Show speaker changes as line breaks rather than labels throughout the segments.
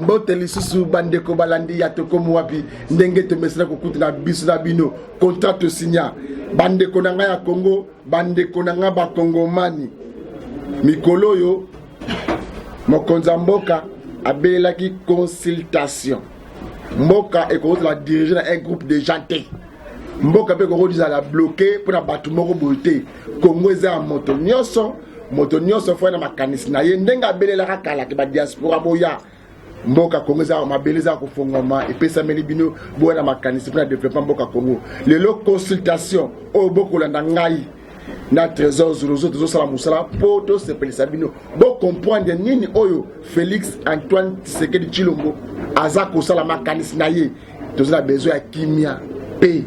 mbote lisusu bandeko balandi ya tokomo wapi ndenge tomesana kokutana biso na bino contrat signa bandeko na nga ya Congo bandeko na nga ba Kongomani mikolo yo mokonza mboka abelaki consultation mboka et la diriger un groupe de gens mboka pe ko disa la bloquer pour na batu moko boté Congo eza moto nyonso fo na makanisi na ye ndenga belela kala ke ba diaspora boya mboka Congo eza mabeleza ko fongoma et pesa meli bino bo na makanisi pour na développement mboka Congo lelo consultation o boko landa ngai na trésor zozo sala musala poto se pelisa bino bo comprendre nini oyo Félix Antoine Tshisekedi Tshilombo azako sala makanisi na ye tozala besoin ya kimia pe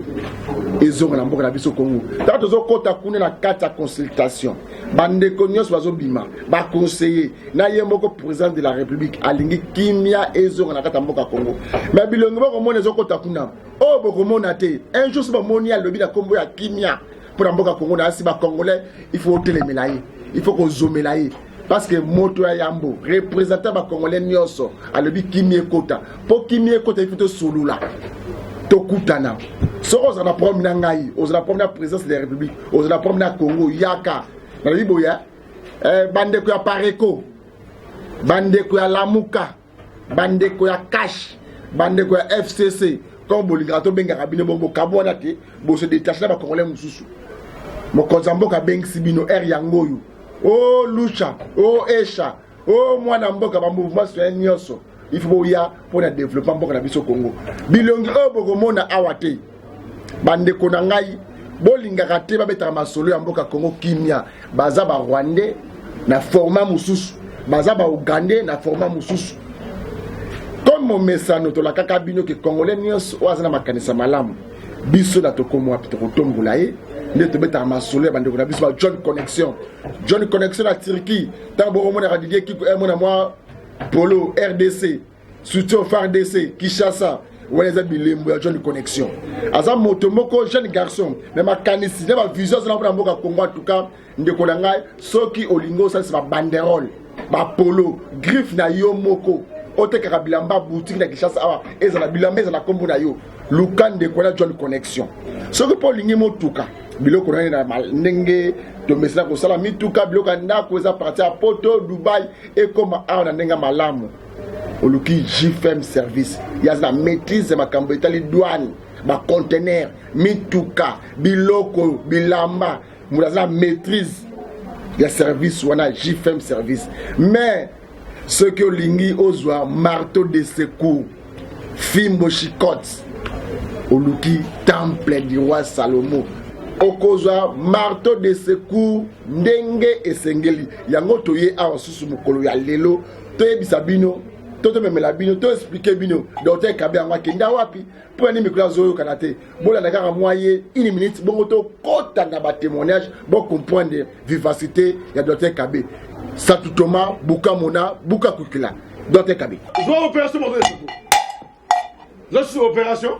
ezonga na mboka na biso Congo ta tozo kota kuna na kata consultation bandeko nyos bazo bima ba conseiller na ye moko président de la République alingi kimia ezonga na kata mboka Congo mais bilongo boko mona zo kota kuna o boko mona te un jour ba moni ya lobi na kombo ya kimia pour mboka Congo na siba congolais il faut telemela ye il faut ko zomela ye parce que moto ya yambo représentant ba congolais nyonso alobi kimia kota po kimia kota il faut to solula to kutana soko za na problème na ngai ozala problème na présidence de la République ozala problème na Congo yaka na liboya bandeko ya Pareko bandeko ya Lamuka bandeko ya Cash bandeko ya FCC comme bolinga to benga kabine bongo kabona te bo se détacher ba congolais mususu mokonza mboka bengisi bino yangoyo oh lucha oh esha oh mwana mboka ba mouvement sur nyonso il faut ya pour le développement mboka na biso Congo bilongi o bokomona awate bandeko na ngai bolinga kate ba betaka masolo ya mboka Congo kimia baza ba Rwandais na format mususu baza ba Ugandais na format mususu comme mon message to la kaka bino ke congolais nyonso oazana makanisa malamu biso na tokomo apito kotombola ye ne te betaka masolo ya bandeko na biso ba John Connection na Turquie tambo mona radidie kiko mona moi Polo RDC soutien FARDC Kinshasa wala bilembo ya John Connection aza moto moko jeune garçon mais makanisi ne ba vision za na mboka Congo en tout cas ndeko na ngai soki olingo ça c'est ba banderole ba polo griffe na yo moko oteka bilamba boutique na Kinshasa awa ezala bilamba ezala kombo na yo lukande ko na John Connection soki po lingi motuka biloko na ndenge to mesala ko sala mituka biloko ndako eza parti à Poto Dubai et comme awa na ndenga malamu oluki JFM service ya la maîtrise makambo etali douane ba conteneur mituka biloko bilamba mulaza maîtrise ya service wana JFM service mais ce que olingi ozwa marteau de secours fimbo chicotte oluki temple du roi Salomon okozwa marteau de secours ndenge esengeli yango toye awa susu mukolo ya lelo toyebisa bino toto memela bino to expliquer bino docteur Kabe angwa kenda wapi pour ani mikolo zoyo kanate bola na kaka moye 1 minute bongo to kota na ba témoignage bon comprendre vivacité ya docteur Kabe Satou Thomas Buka Mona Buka Kukila docteur Kabe
je vois opération marteau de secours je suis opération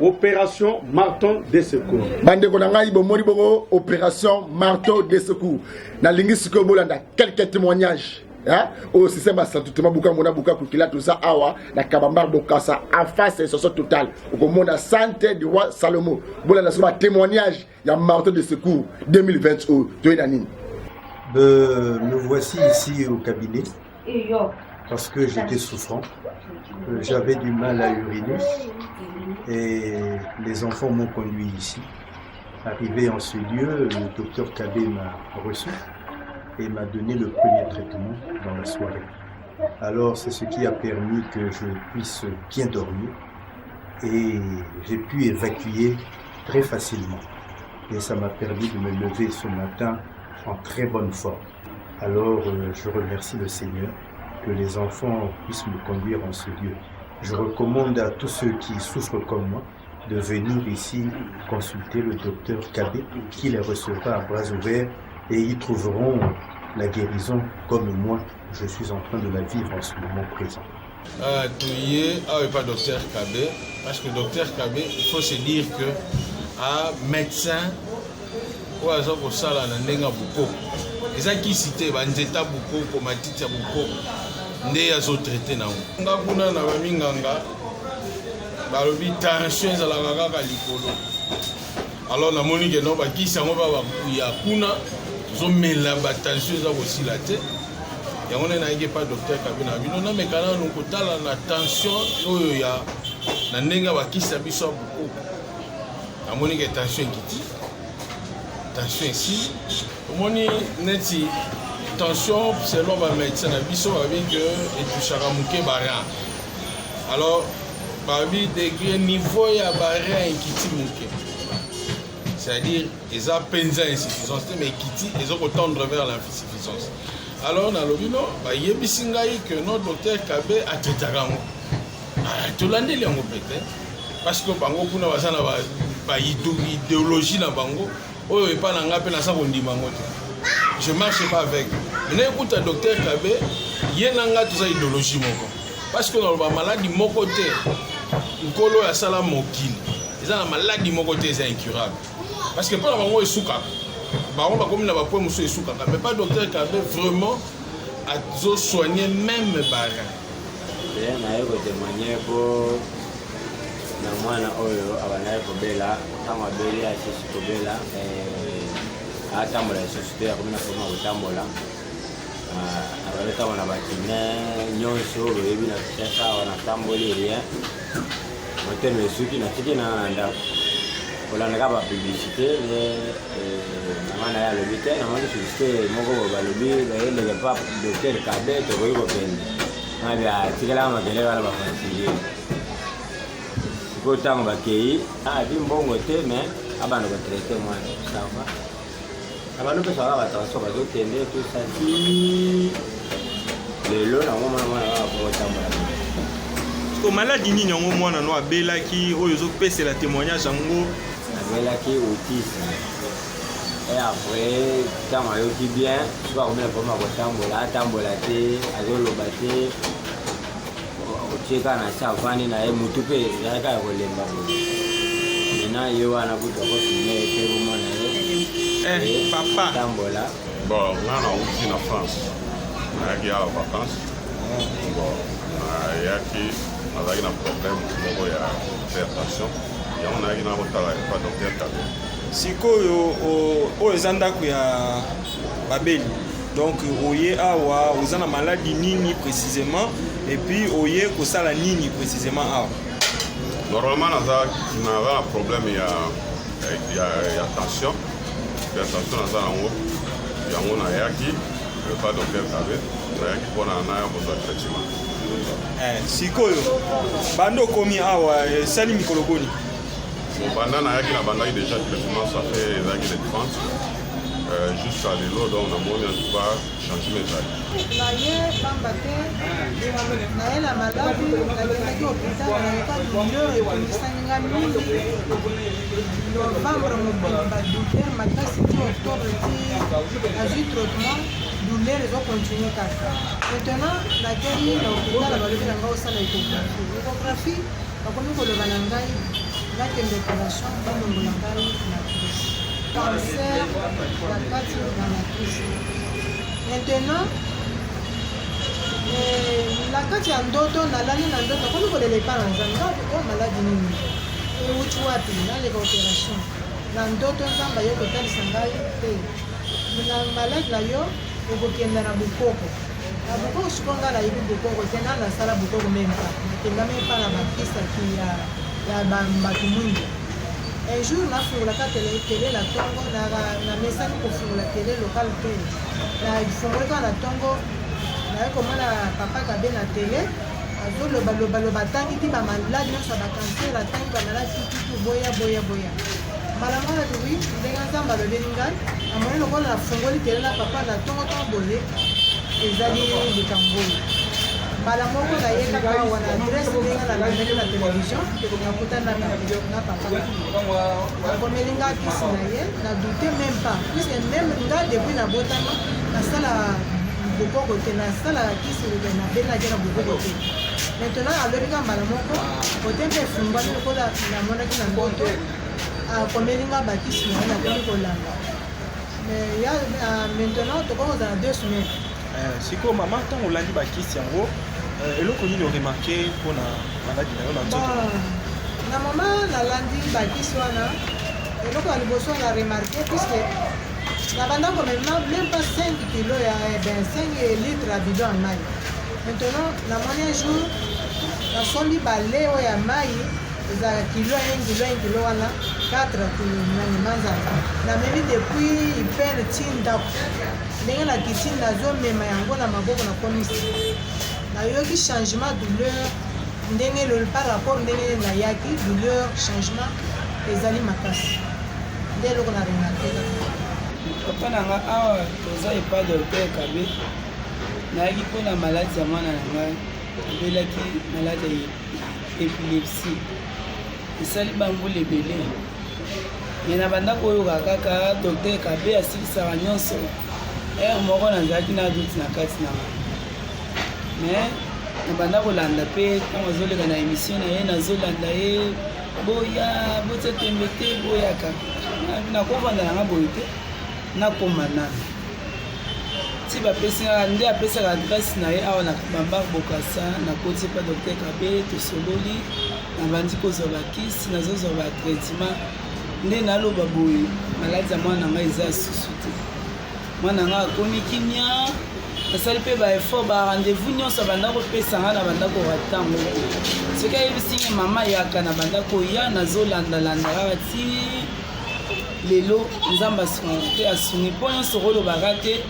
opération marteau de secours
bande ko na ngai bo mori bongo opération marteau de secours na lingi siko bolanda quelques témoignages hein au système Satou Thomas Buka Mona Buka Kukila tout ça awa na Kabambar Bokassa en face de ce total au monde santé du roi Salomon bolanda sur témoignage ya marteau de secours 2020 to enanine.
Me voici ici au cabinet parce que j'étais souffrant, j'avais du mal à uriner et les enfants m'ont conduit ici. Arrivé en ce lieu, le docteur Kabe m'a reçu et m'a donné le premier traitement dans la soirée. Alors c'est ce qui a permis que je puisse bien dormir et j'ai pu évacuer très facilement. Et ça m'a permis de me lever ce matin en très bonne forme. Alors je remercie le Seigneur que les enfants puissent me conduire en ce lieu. Je recommande à tous ceux qui souffrent comme moi de venir ici consulter le docteur Kabe qui les recevra à bras ouverts et ils trouveront la guérison comme moi je suis en train de la vivre en ce moment présent.
Pas docteur Kabe parce que docteur Kabe il faut se dire que médecin ou à zoko sala na ndenga buko eza ki cité ba nzeta buko ko matiti ya buko nde azotraite nango nga kuna na baminganga balobi tension ezalaka kaka likolo alors namoni ke no bakisi yango ya kuna tozomela batension eza kosila te yango nde nayeki pa docteur Kabe na bino namekana nanu kotala na tension oyo ya na ndenge bakisi ya biso ya bokoko namoni ke tension ekiti tension esili omoni neti tension selon bamédecin na biso babi ke etouchaka moke barein alors babi degré niveau ya barein ekiti moke c'est-à-dire eza mpenza insuffisance te mais ekiti ezokotendre vers l'insuffisance alors nalobi no bayebisi ngai que no docteur Kabe atraitaka yango tolandeli yango peut-être parce que bango kuna baza na baidéologie na bango oyo epa na nga mpe naza kondima yango te je marche pas avec mais écoute docteur Kabe ye na nga toza idéologie moko parce que naloba maladie moko te nkolo ya sala mokili eza na maladie moko te eza incurable parce que mpona bango esukaka bango bakomi na bapoint mosusu esukaka mais pas docteur Kabe vraiment azosoigne même barein
naye kotémoigne po na mwana oyo abandaki kobela ntango abeli asisi kobela atambola lisusu te akomi na forme ya kotambola abalotambola na bakine nyonso boyebi na kishasa awa natamboli rien moteme esuki natiki na ndako kolandaka bapublicité nanga na ye alobi te namoni publicité moko balobi bayeleke pa docteur Kabe tokoki kopende nabi atikelaka makele wana bafansilie sikoyo ntango bakei abi mbongo te mais abanda kotraite mwana sava abanda mpe saka batransport bazokende tosati lelo nango mwana kaka kotambola
ko maladi nini yango mwana no abelaki oyo ezopesela témoignage yango
abelaki autisme et après ntango ayoki bien so akomela forme ya kotambola atambola te azoloba te otie kaka na se afandi na ye motu mpe ezalaka ya kolemba mena ye wana kutu akofilme pe bomona ye
papa
tambola
bon nga nauti na France nayaki ya vacance bon nayaki nazalaki na problème moko ya hypertension yango nayaki na kotala epa docteur Kabe
sikoyo oyo eza ndako ya babeli donc oye awa oza na maladi nini précisément et puis oye kosala nini précisément awa
normalement naza na problème ya tension hypertension naza yango nayaki epa docteur Kabe nayaki mpona naya kozwa traitement
sikoyo bando okomi awa esali mikolo boni
banda nayaki na bandaki déjà traitement ça fait ezalaki le 30 jusqu'à lelo donc namoni en tout cas changement ezali
naye pamba te naye na maladi nakendaki hôpital nayeka douleur ekomisani nga mingi novembre mobimba douleur makasi ti octobre ti azwi traitement douleur ezocontinue kaka maintenant nakeli na hôpital balobi na ngai osala échographie bakomi koloba na ngai nakende opération balongola ngai na crise cancer ya kati na matrice maintenant na kati ya ndoto nalali na ndoto akomi kolela epa na nzambe o maladi nini euti wapi naleka opération na ndoto nzambe aye kotalisa ngai te na maladi na yo okokenda na bokoko na bokoko siko ngai nayebi bokoko te nga nasala bokoko mempa nakenda mepa na bakisaki ya bato mwingi un jour nafungolaka tele na ntongo namesani kofungula tele local te nafungoli kaka na ntongo naye komona papa Kabe na tele azolobaloba atangi ti bamaladi nyonso ya bacancer atangi bamaladi tutu boya mbala mwana wi ndenge nzambe alobeli ngai amoni lokola nafungoli tele na papa na ntongo boye ezali likambo oyo mbala moko nayekaka awa na adresse ndenge nalandaki na télévision nakutana na papa akomeli nga kisi na ye na dute même pas puisque même nga depuis nabotama nasala bokoko te nasalaka kisi nabelaki na bokoko te maintenant alobi ka mbala moko kote mpe efumbani lokola namonaki na ndoto akomeli nga bakisi na ye nakomi kolanda mais maintenant tokoki kozala 2 semaines
siko mama ntango olandi bakisi yango eloko nini oremarke mpona maladi na yo na nzoto
na mama nalandi bakisi wana eloko ya liboso na remarke puisque na bandako même pas 5 kilo ya 5 litres ya bidon ya mai. Maintenant namoni un jour nasombi bale oyo ya mai ezala kilo 1 kilo wana 4 manzanza namemi depuis ipene ti ndako ndenge nakiti nazomema yango na maboko nakomisi nayoki changement douleur ndenge par rapport ndenge nayaki douleur changement ezali makasi nde eloko na remarke
papa na nga awa toza epa docteur Kabe nayaki mpona maladi ya mwana na ngai abelaki maladi ya epilepsie esali bambula ebele me na bandako oyoka kaka docteur Kabe asilisaka nyonso ere moko nazalaki na duti na kati na nga me na banda kolanda mpe ntango azoleka na émission na ye nazolanda ye boya botia tembe te boyaka nakovanda nanga boye te nakoma nani ti bapesaka nde apesaka adresse na ye awa na bambar bokasa nakoti mpa docteur Kabe tosololi nabandi kozwa bakisi nazozwa batraitement nde naloba boye maladi ya mwana nanga eza susu te mwana nanga akomi kimia nasali mpe baeffort barendez-vous nyonso banda kopesanga na bandako ratango soki ayebisinga mama yaka na bandako ya nazolandalanda kaka ti lelo nzambe asunga te asungi mpo nyonso kolobaka te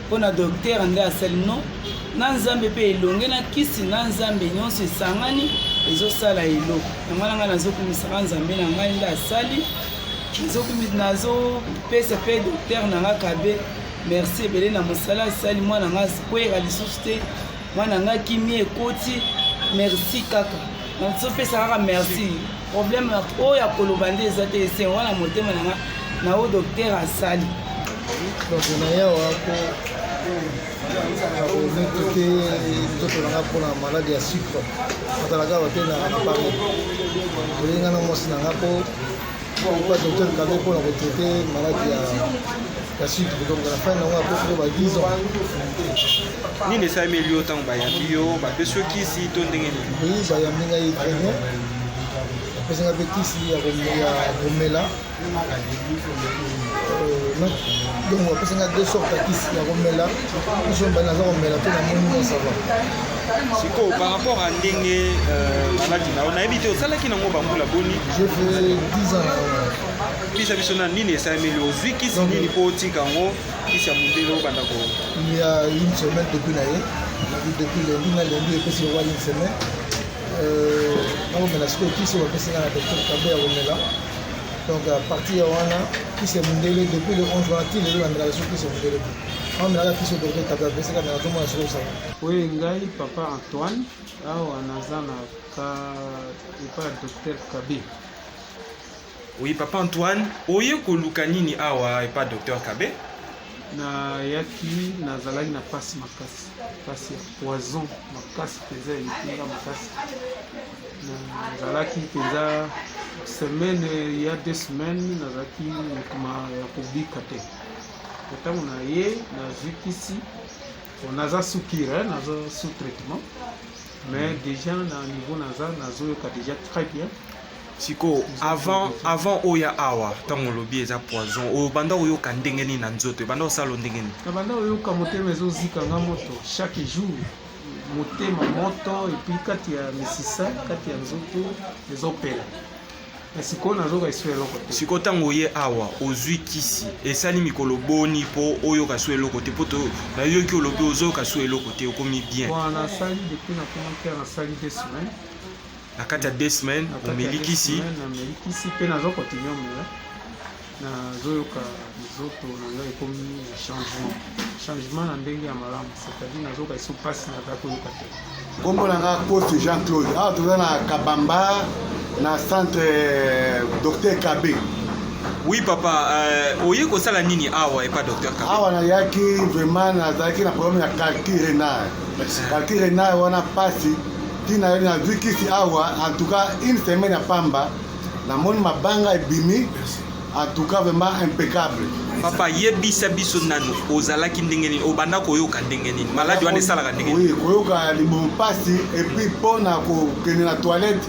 mpona docteur nde asali no na nzambe mpe elonge na kisi na nzambe nyonso esangani ezosala eloko yango na ngai nazokumisaka nzambe na ngai nde asali nazopesa mpe docteur na nga Kabe merci ebele na mosala asali mwana nga kwera lisusu te mwana nga kimi ekoti merci kaka nazopesa kaka merci problème oyo ya koloba nde eza te ese wana motema na nga na oyo docteur asali
donc nayawa po akonetoke nzoto nanga mpona maladi ya sucre atalaka bate na pari olinga na mwasi nanga po pa docteur Kabe mpona kotraite maladi ya sucre donc na fin nango apoko ba 10 ans
nini esalemi yo ntango bayambi yo bapesi yo kisi to ndenge nini
oui bayambi ngai très bien bapesanga mpe kisi ya komela donc bapesanga deux sortes ya kisi ya komela biso mbali naza komela mpe namoni mo sava
sikoyo par rapport à ndenge maladi na yo nayebi te osalaki nango bambula boni
je fais 10 ans
bisa biso na nini esalemi yo ozwi kisi nini mpo otika yango kisi ya mondele obanda ko
il y a une semaine depuis na ye depuis lundi na lundi epesi yowa une semaine nakomela sikoyo kisi bapesanga na docteur Kabe ya komela donc à partir ya wana kisi ya mondele depuis le 11 wana ti lelo namelaka so kisi ya mondele amelaka kisi ya docteur Kabe apesaka na nazomona siko osala
oyo ngai papa Antoine awa naza na ka epa ya docteur Kabe.
Oui, papa Antoine, oye koluka nini awa epa docteur Kabe?
nayaki nazalaki na pasi makasi pasi ya poison makasi mpenza elikinga makasi nazalaki mpenza semaine ya 2 semaines nazalaki mokuma ya kobika te ntango na ye nazwi kisi naza sukire naza sous traitement mais déjà na niveau nazoyoka déjà très bien.
Siko avant oya awa ntango olobi eza poison obanda oyoka ndenge nini na nzoto ebanda osala ndenge nini
nabanda oyoka motema ezozikanga moto chaque jour motema moto epuis kati ya misisa kati ya nzoto ezopela sikoyo nazoka esu eloko te
sikoyo ntango oye awa ozwi kisi esali mikolo boni mpo oyoka su eloko te mpo nayoki olobi ozoyoka su eloko te okomi bien
nasali depuis nakomaki nasali 2 semaines
na kati ya 2 semaines omeli kisi
nameli kisi mpe nazokontinue omela nazoyoka nzoto na ngai ekomi changement na ndenge ya malamu c'est-à-dire nazoyoka eso mpasi naza koyoka te
kombo na nga poste Jean Claude awa toza na Kabamba na centre docteur Kabe.
Oui papa, oye kosala nini awa epa docteur Kabe?
Awa nayaki vraiment nazalaki na problème ya calcul rénal. Calcul rénal wana pasi tina nazwi kisi awa en tout cas une semaine ya pamba namoni mabanga ebimi en tout cas vraiment impeccable.
Papa yebisa biso nanu ozalaki ndenge nini obanda koyoka ndenge nini maladi wana esalaka ndenge nini?
Oui, koyoka libomo mpasi et puis mpona kokende na toilette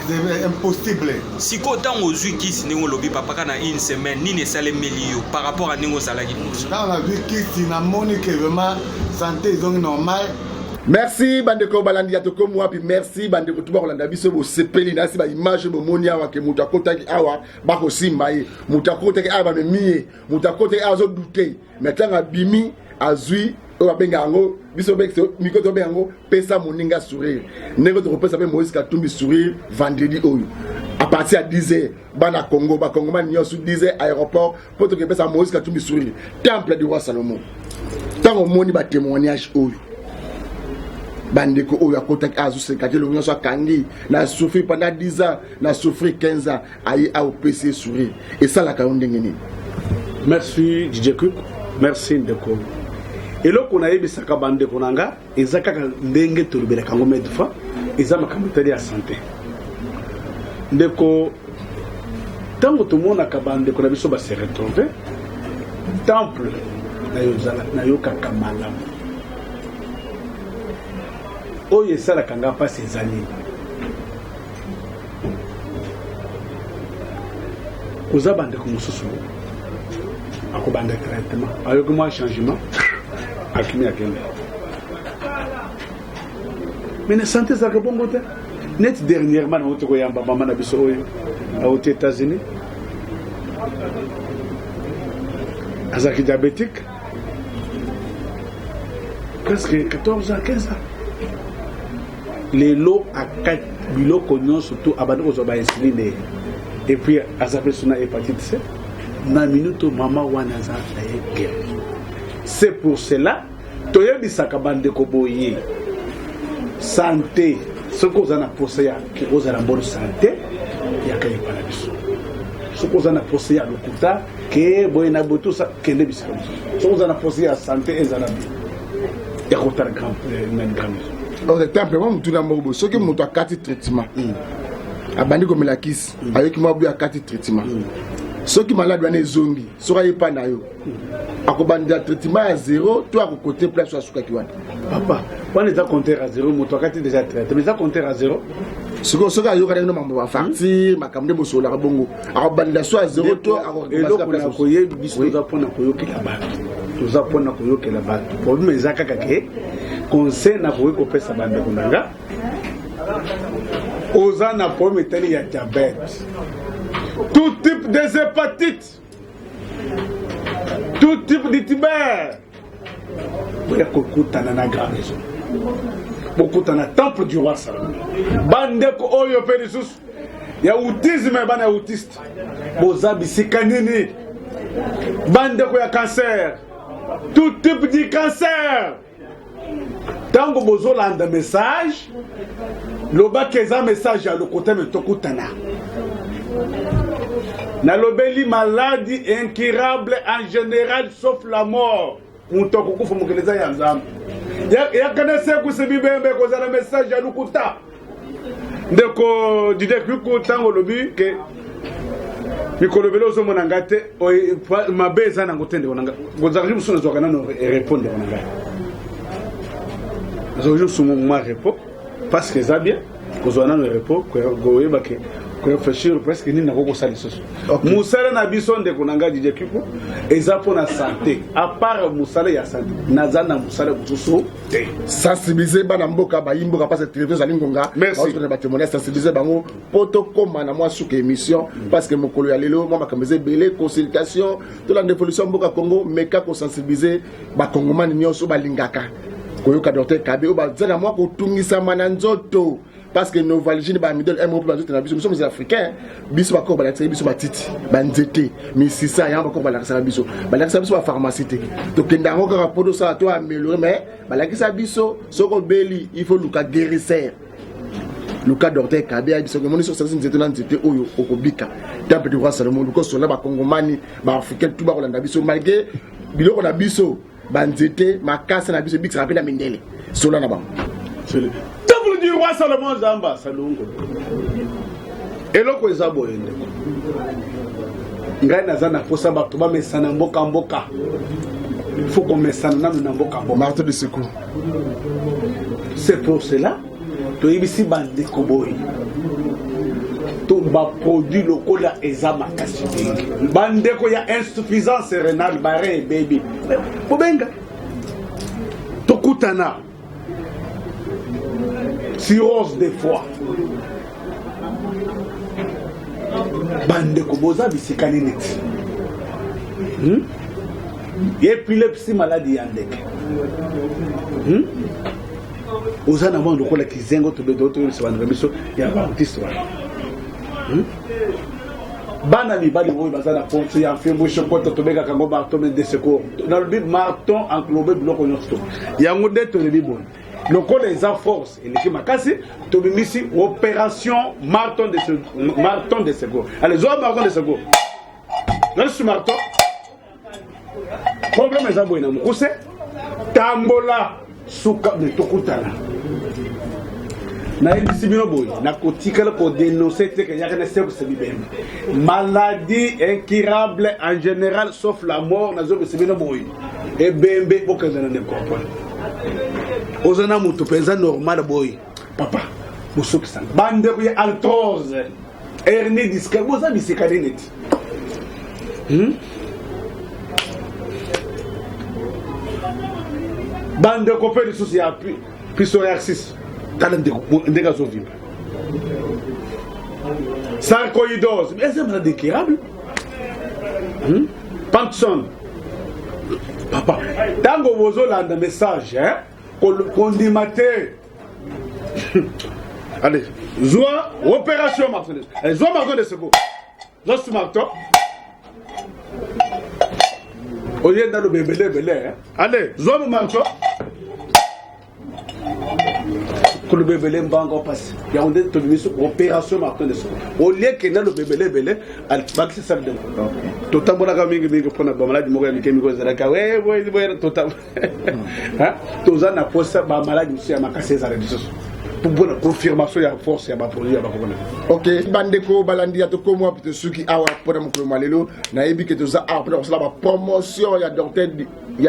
c'est impossible.
Siko ntango ozwi kisi ndenge olobi papa kana une semaine nini esalemeli yo par rapport à ndenge ozalaki liboso?
Ntango nazwi kisi namoni ke vraiment santé ezongi normal.
Merci bandeko balandi ya toko mwa puis merci bandeko tuba kolanda biso bo sepeli na si ba image bo moni awa ke muta kotaki awa ba ko simba ye muta kotaki awa me mie muta kotaki azo douter metanga bimi azui o ba benga ngo biso bekso mikoto benga pesa moninga sourire nego to pesa pe Moïse Katumbi sourire vendredi oyo à partir à 10h bana Congo ba Congo man nyosu 10h aéroport pour to pesa Moïse Katumbi sourire temple du roi Salomon tango moni ba témoignage oyo bandeko oyo akotaki azusekaki lo nyonso akangi na souffrir pendant 10 ans na souffrir 15 ans aye au PC sourire et ça la kayo ndenge nini.
Merci DJ Cook, merci ndeko eloko na yebisaka bandeko nanga ezaka ndenge tolobela kango medfa eza makambo tali ya santé ndeko tango tomona ka bandeko na biso ba se retrouver temple na yozala na yokaka malamu oyo esalaka nga mpasi ezali koza bandeko mosusu akobanda traitement ayoki mwa changement akimi akende mais na santé ezalaka bongo te net dernièrement nauti koyamba mama na biso oyo auti États-Unis azalaki diabétique presque 14 ans 15 ans lelo akat biloko nyonso to abandi kozwa ba insuline et puis azapre sona hépatite C na minuto mama wana za yeke. C'est pour cela toyebisaka bandeko boye santé soko za na posa ya ki oza na bonne santé ya kayi pana biso soko za na posa ya lokuta ke boye na boto sa kende bisika soko za na posa ya santé ezala bi ya kotara grand même
Par exemple, moi, je suis dans le ce qui est 4 traitements. Abandi comme la kiss, avec moi, il y a 4 traitements. Ceux qui sont malades, ils sont zombies. Ceux qui ne sont pas malades, ils sont traitement à 0, toi, à côté, place sur la kiwan.
Papa, quand ils ont compté à 0, mon toit est déjà traité. Mais ils ont compté à 0.
Ce que ceux qui ont fait un farci, ma caméra de solar bongo. Alors, bandit soit à 0, toi, à
et là, on a coupé, nous avons coupé la balle. Nous avons coupé la balle. Pour nous, les akakake. Conseil na ko pesa bande kunanga oza na problème teli ya diabète tout type des hépatites tout type de tibère boya kokutana na garnison bokutana temple du roi Salomon bande ko oyo perisus ya autisme bana autiste boza bisika nini bande ko ya cancer tout type de cancer. Tango bozo landa message, loba keza message à le côté de Tokutana. Na lobeli maladie incurable en général sauf la mort. Mutoko kufa mukeleza ya nzambe. Ya kana se kusebibembe koza na message à lukuta. Ndeko dide kuko tango lobi ke mikolobelo zo monanga te o mabeza na ngotende onanga. Gozarji muso nzokana no répondre onanga. Je suis mon repos parce que ça bien, vous avez un repos, vous avez réfléchir presque ni na koko sali soso. Musala na biso de konanga DJ Kipo, eza pour la santé. À part musala ya santé, naza na musala bususu te.
Sensibiliser bana mboka ba yimboka parce que télévision zalingonga.
Merci.
On ba témoigner sensibiliser bango poto koma na moi sur émission parce que mokolo ya lelo moi makameze belé consultation de la dévolution mboka Congo meka ko sensibiliser ba kongomani nyonso ba lingaka. Koyoka docteur Kabe o ba zana moi ko tungisa mananzoto parce que nos valigines ba middle M pour nous biso sommes africains biso ba ko ba la biso ba titi ba nzete mais si ça ya ba ko ba la sa biso ba pharmacie te to kenda ngo ka podo ça to améliorer mais ba la kisa biso soko beli il faut luka guérisseur luka docteur Kabe biso ko moni so sasa nzete na nzete oyo okobika temple du roi Salomon ko so la ba kongomani ba africain tout ba ko landa biso malgré biloko na biso banzete makasa na biso bix rappela mindele sola na ba
temple du roi Salomon zamba salongo eloko ezabo ende ngai naza na posa bato bamesana mboka mboka faut qu'on mesana nanu na mboka mboka
marteau de secours.
C'est pour cela toyebisi bandeko boye to baproduit lokola eza makasi mingi bandeko ya insuffisance rénale bare ebebi bobenga tokutana cirrhose des foies bandeko boza bisika nini ti épilepsie maladie ya ndeke oza na mwa lokola kizengo tobedotoyebisa bandeko biso ya bautiste wana bana mibali oyo baza na ponso ya mfembo shokota tobengaka yango marton de secours nalobi marton englobe biloko nyonso yango nde toyebi boye lokola eza force eleki makasi tobimisi opération marton de secours allez zwa marton de secours nalisu marton problème eza boye na mokuse tambola suka me tokutana nayebisi bino boye nakotikala kodénonce teke yaka na sekose bibembe maladie incurable en général sauf la mort nazobisi bino boye ebembe bokenza na nekopone oza na moto mpenza normal boye papa bosokisanga bandeko ya arthrose hernie discale boza bisika nini ti bandeko mpe lisusu ya psoriasis tala ndenge azovimba sarcoïdose mais eza malade incurable Parkinson papa ntango bozolanda message kondima te allez zwa opération marton de secours zosi marton oyenda lobebele allez zwa marton le bébé mbango passe il y a une opération marton de secours au lieu que dans le bébé al vaccin ça de tout temps bona mingi pour na maladie moko ya mikemiko zalaka ouais tout temps hein toza na posa ba maladie monsieur ya makase za rédition pour bonne confirmation ya force ya ba produit ya ba kokona
OK bandeko balandi ya to komo pito suki awa pour mo ko malelo na yebi ke toza a pour cela ba promotion ya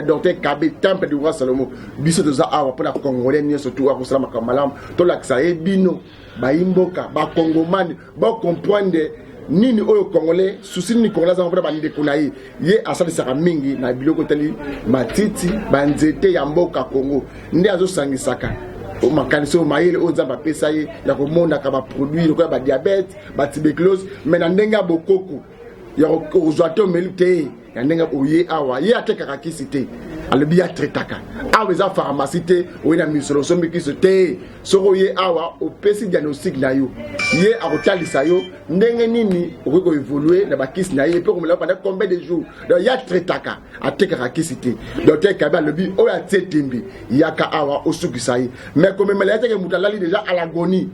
docteur Kabe temple du roi Salomo biso toza awa pour la congolais ni surtout a ko sala makamalam to la ksa ebino ba imboka ba kongomani ba comprendre nini oyo congolais souci ni congolais za mpona bande kunayi ye asali saka mingi na biloko tali matiti banzete ya mboka Congo ndi azo sangisaka o makaniso mayele o nzamba pesa ye ya komonda ka ba produit lokola ba diabète ba tuberculose mais na ndenga bokoko ya kozwato melite ya ndenga oye awa ye atekaka kisite alobi ya tretaka awa eza pharmacie te oyena misolo sombi kiso te soko ye awa opesi diagnostic na yo ye akotalisa yo ndenge nini okoki koévolue na bakisi na ye mpe komela pendant combien de jours donc ya tretaka atekaka kisi te docteur Kabe alobi oyo atie tembi yaka awa osukisa ye mais komemela yateke moto alali déjà à l'agonie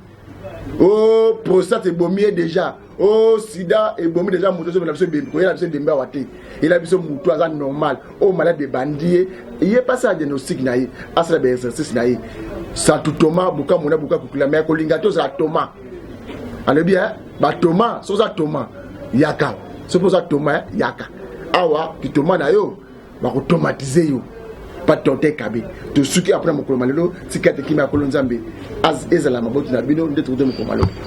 oh prostate ebomi ye déjà oh sida ebomi déjà moto so na biso bembi ko yela biso demba wate ila biso moto aza normal oh malade de bandie ye passa diagnostic na ye asala be exercice na ye sa tutoma buka mona buka kukula mais ko linga to za toma ale bien ba toma so za toma yaka so poza toma yaka awa kitoma na yo ba ko tomatiser yo pas tonté Kabe to suki après mo ko malelo tikate kimi akolo nzambe az ezala maboti na bino ndeto de mo ko malelo